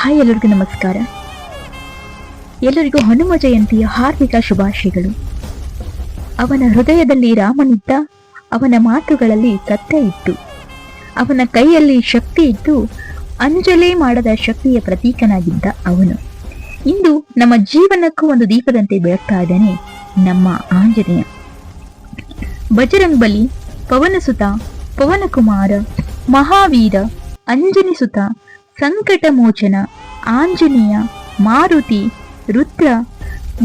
Hi, ಎಲ್ಲರಿಗೂ ನಮಸ್ಕಾರ. ಎಲ್ಲರಿಗೂ ಹನುಮ ಜಯಂತಿಯ ಹಾರ್ದಿಕ ಶುಭಾಶಯಗಳು. ಅವನ ಹೃದಯದಲ್ಲಿ ರಾಮನಿದ್ದ, ಅವನ ಮಾತುಗಳಲ್ಲಿ ಸತ್ಯ ಇತ್ತು, ಅವನ ಕೈಯಲ್ಲಿ ಶಕ್ತಿ ಇತ್ತು, ಅಂಜಲೇ ಮಾಡದ ಶಕ್ತಿಯ ಪ್ರತೀಕನಾಗಿದ್ದ ಅವನು ಇಂದು ನಮ್ಮ ಜೀವನಕ್ಕೂ ಒಂದು ದೀಪದಂತೆ ಬೆಳಗ್ತಾ ಇದ್ದಾನೆ ನಮ್ಮ ಆಂಜನೇಯ. ಬಜರಂಗ್ ಬಲಿ, ಪವನಸುತ, ಪವನಕುಮಾರ, ಮಹಾವೀರ, ಅಂಜನಿಸುತ, ಸಂಕಟ ಮೋಚನ, ಆಂಜನೇಯ, ಮಾರುತಿ, ರುದ್ರ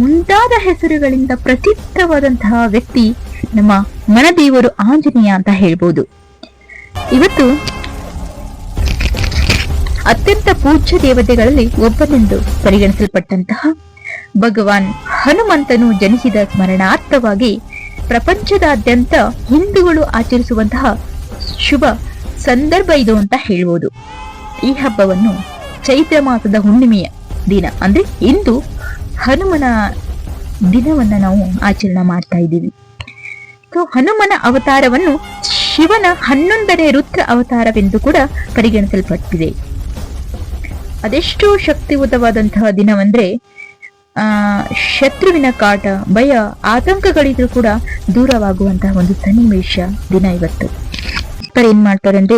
ಮುಂತಾದ ಹೆಸರುಗಳಿಂದ ಪ್ರಸಿದ್ಧವಾದಂತಹ ವ್ಯಕ್ತಿ ನಮ್ಮ ಮನದೇವರು ಆಂಜನೇಯ ಅಂತ ಹೇಳ್ಬೋದು. ಇವತ್ತು ಅತ್ಯಂತ ಪೂಜ್ಯ ದೇವತೆಗಳಲ್ಲಿ ಒಬ್ಬನೆಂದು ಪರಿಗಣಿಸಲ್ಪಟ್ಟಂತಹ ಭಗವಾನ್ ಹನುಮಂತನು ಜನಿಸಿದ ಸ್ಮರಣಾರ್ಥವಾಗಿ ಪ್ರಪಂಚದಾದ್ಯಂತ ಹಿಂದೂಗಳು ಆಚರಿಸುವಂತಹ ಶುಭ ಸಂದರ್ಭ ಇದು ಅಂತ ಹೇಳ್ಬೋದು. ಈ ಹಬ್ಬವನ್ನು ಚೈತ್ರ ಮಾಸದ ಹುಣ್ಣಿಮೆಯ ದಿನ ಅಂದ್ರೆ ಇಂದು ಹನುಮನ ದಿನವನ್ನ ನಾವು ಆಚರಣೆ ಮಾಡ್ತಾ ಇದ್ದೀವಿ. ಹನುಮನ ಅವತಾರವನ್ನು ಶಿವನ 11ನೇ ರುದ್ರ ಅವತಾರವೆಂದು ಕೂಡ ಪರಿಗಣಿಸಲ್ಪಟ್ಟಿದೆ. ಅದೆಷ್ಟು ಶಕ್ತಿಯುತವಾದಂತಹ ದಿನವಂದ್ರೆ ಶತ್ರುವಿನ ಕಾಟ, ಭಯ, ಆತಂಕಗಳಿದ್ರೂ ಕೂಡ ದೂರವಾಗುವಂತಹ ಒಂದು ಸನ್ನಿವೇಶ ದಿನ ಇವತ್ತು. ಏನ್ ಮಾಡ್ತಾರಂದ್ರೆ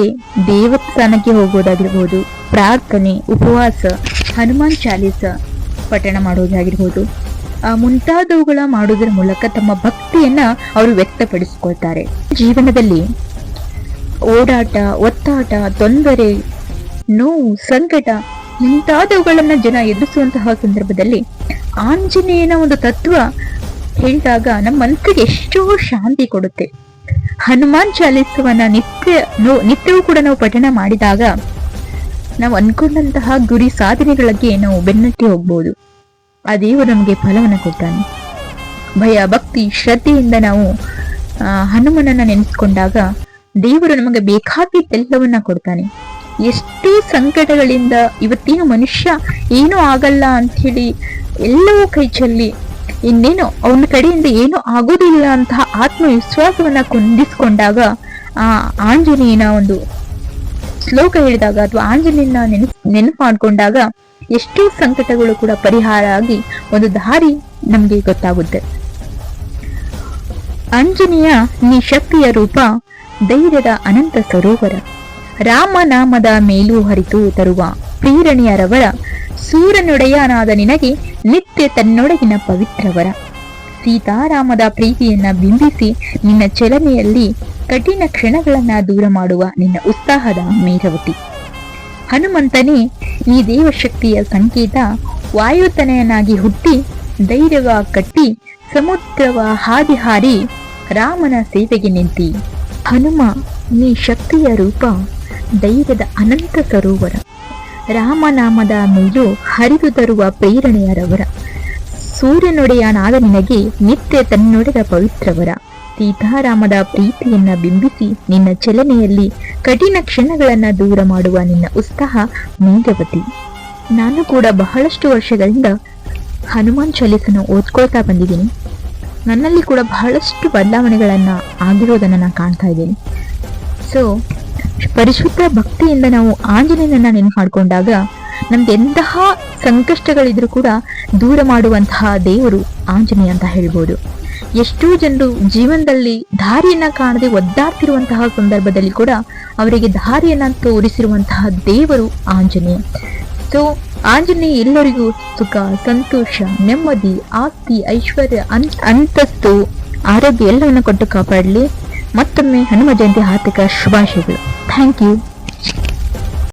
ದೇವಸ್ಥಾನಕ್ಕೆ ಹೋಗೋದಾಗಿರ್ಬೋದು, ಪ್ರಾರ್ಥನೆ, ಉಪವಾಸ, ಹನುಮಾನ್ ಚಾಲೀಸ ಪಠಣ ಮಾಡೋದಾಗಿರ್ಬೋದು, ಮುಂತಾದವುಗಳ ಮಾಡೋದ್ರ ಮೂಲಕ ತಮ್ಮ ಭಕ್ತಿಯನ್ನ ಅವರು ವ್ಯಕ್ತಪಡಿಸಿಕೊಳ್ತಾರೆ. ಜೀವನದಲ್ಲಿ ಓಡಾಟ, ಒತ್ತಾಟ, ತೊಂದರೆ, ನೋವು, ಸಂಕಟ ಮುಂತಾದವುಗಳನ್ನ ಜನ ಎದುರಿಸುವಂತಹ ಸಂದರ್ಭದಲ್ಲಿ ಆಂಜನೇಯನ ಒಂದು ತತ್ವ ಹೇಳಿದಾಗ ನಮ್ಮ ಮನಸ್ಸಿಗೆ ಎಷ್ಟೋ ಶಾಂತಿ ಕೊಡುತ್ತೆ. ಹನುಮಾನ್ ಚಾಲೀಸವನ್ನ ನಿತ್ಯವೂ ಕೂಡ ನಾವು ಪಠಣ ಮಾಡಿದಾಗ ನಾವು ಅನ್ಕೊಂಡಂತಹ ಗುರಿ ಸಾಧನೆಗಳಿಗೆ ನಾವು ಬೆನ್ನಟ್ಟಿ ಹೋಗ್ಬೋದು. ಆ ದೇವರು ನಮಗೆ ಫಲವನ್ನ ಕೊಡ್ತಾನೆ. ಭಯ, ಭಕ್ತಿ, ಶ್ರದ್ಧೆಯಿಂದ ನಾವು ಹನುಮನನ್ನ ನೆನೆಸ್ಕೊಂಡಾಗ ದೇವರು ನಮಗೆ ಬೇಕಾಗಿದ್ದೆಲ್ಲವನ್ನ ಕೊಡ್ತಾನೆ. ಎಷ್ಟು ಸಂಕಟಗಳಿಂದ ಇವತ್ತಿನ ಮನುಷ್ಯ ಏನೂ ಆಗಲ್ಲ ಅಂತ ಹೇಳಿ ಎಲ್ಲವೂ ಕೈ ಚೆಲ್ಲಿ ಇನ್ನೇನು ಅವನ ಕಡೆಯಿಂದ ಏನೂ ಆಗೋದಿಲ್ಲ ಅಂತಹ ಆತ್ಮವಿಶ್ವಾಸವನ್ನ ಕುಂದಿಸ್ಕೊಂಡಾಗ ಆ ಆಂಜನೇಯನ ಒಂದು ಶ್ಲೋಕ ಹೇಳಿದಾಗ ಅಥವಾ ಆಂಜನೇಯನ ನೆನಪು ಮಾಡ್ಕೊಂಡಾಗ ಎಷ್ಟೋ ಸಂಕಟಗಳು ಕೂಡ ಪರಿಹಾರ ಆಗಿ ಒಂದು ದಾರಿ ನಮ್ಗೆ ಗೊತ್ತಾಗುತ್ತೆ. ಆಂಜನೇಯ ನೀ ಶಕ್ತಿಯ ರೂಪ, ಧೈರ್ಯದ ಅನಂತ ಸರೋವರ, ರಾಮನಾಮದ ಮೇಲೂ ಹರಿತು ತರುವ ಪ್ರೇರಣೆಯರವರ, ಸೂರನೊಡೆಯನಾದ ನಿನಗೆ ನಿತ್ಯ ತನ್ನೊಳಗಿನ ಪವಿತ್ರವರ, ಸೀತಾರಾಮದ ಪ್ರೀತಿಯನ್ನ ಬಿಂಬಿಸಿ ನಿನ್ನ ಚಲನೆಯಲ್ಲಿ ಕಠಿಣ ಕ್ಷಣಗಳನ್ನ ದೂರ ಮಾಡುವ ನಿನ್ನ ಉತ್ಸಾಹದ ಮೇರವತಿ. ಹನುಮಂತನೇ ನೀ ದೇವಶಕ್ತಿಯ ಸಂಕೇತ, ವಾಯುತನಯನಾಗಿ ಹುಟ್ಟಿ ಧೈರ್ಯವ ಕಟ್ಟಿ ಸಮುದ್ರವ ಹಾದಿ ಹಾರಿ ರಾಮನ ಸೇವೆಗೆ ನಿಂತಿ. ಹನುಮ ನೀ ಶಕ್ತಿಯ ರೂಪ, ಧೈರ್ಯದ ಅನಂತ ಸರೋವರ, ರಾಮನಾಮದ ಮೇಲೂ ಹರಿದು ತರುವ ಪ್ರೇರಣೆಯರವರ, ಸೂರ್ಯನೊಡೆಯನಾದ ನಿನಗೆ ನಿತ್ಯ ತನ್ನೊಡೆದ ಪವಿತ್ರವರ, ಸೀತಾರಾಮದ ಪ್ರೀತಿಯನ್ನ ಬಿಂಬಿಸಿ ನಿನ್ನ ಚಲನೆಯಲ್ಲಿ ಕಠಿಣ ಕ್ಷಣಗಳನ್ನ ದೂರ ಮಾಡುವ ನಿನ್ನ ಉತ್ಸಾಹ ಮೇಘವತಿ. ನಾನು ಕೂಡ ಬಹಳಷ್ಟು ವರ್ಷಗಳಿಂದ ಹನುಮಾನ್ ಚಾಲೀಸನ್ನು ಓದ್ಕೊಳ್ತಾ ಬಂದಿದ್ದೀನಿ. ನನ್ನಲ್ಲಿ ಕೂಡ ಬಹಳಷ್ಟು ಬದಲಾವಣೆಗಳನ್ನ ಆಗಿರೋದನ್ನ ನಾನು ಕಾಣ್ತಾ ಇದ್ದೀನಿ. ಸೊ ಪರಿಶುದ್ಧ ಭಕ್ತಿಯಿಂದ ನಾವು ಆಂಜನೇಯನನ್ನ ನೆನಪು ಮಾಡ್ಕೊಂಡಾಗ ನಮ್ಗೆ ಎಂತಹ ಸಂಕಷ್ಟಗಳಿದ್ರೂ ಕೂಡ ದೂರ ಮಾಡುವಂತಹ ದೇವರು ಆಂಜನೇಯ ಅಂತ ಹೇಳ್ಬೋದು. ಎಷ್ಟೋ ಜನರು ಜೀವನದಲ್ಲಿ ದಾರಿಯನ್ನ ಕಾಣದೆ ಒದ್ದಾಡ್ತಿರುವಂತಹ ಸಂದರ್ಭದಲ್ಲಿ ಕೂಡ ಅವರಿಗೆ ದಾರಿಯನ್ನ ತೋರಿಸಿರುವಂತಹ ದೇವರು ಆಂಜನೇಯ. ಸೊ ಆಂಜನೇಯ ಎಲ್ಲರಿಗೂ ಸುಖ, ಸಂತೋಷ, ನೆಮ್ಮದಿ, ಆಸ್ತಿ, ಐಶ್ವರ್ಯ, ಅಂತಸ್ತು, ಆರೋಗ್ಯ ಎಲ್ಲವನ್ನ ಕೊಟ್ಟು ಕಾಪಾಡಲಿ. ಮತ್ತೊಮ್ಮೆ ಹನುಮ ಜಯಂತಿ ಹಾರ್ದಿಕ ಶುಭಾಶಯಗಳು. Thank you.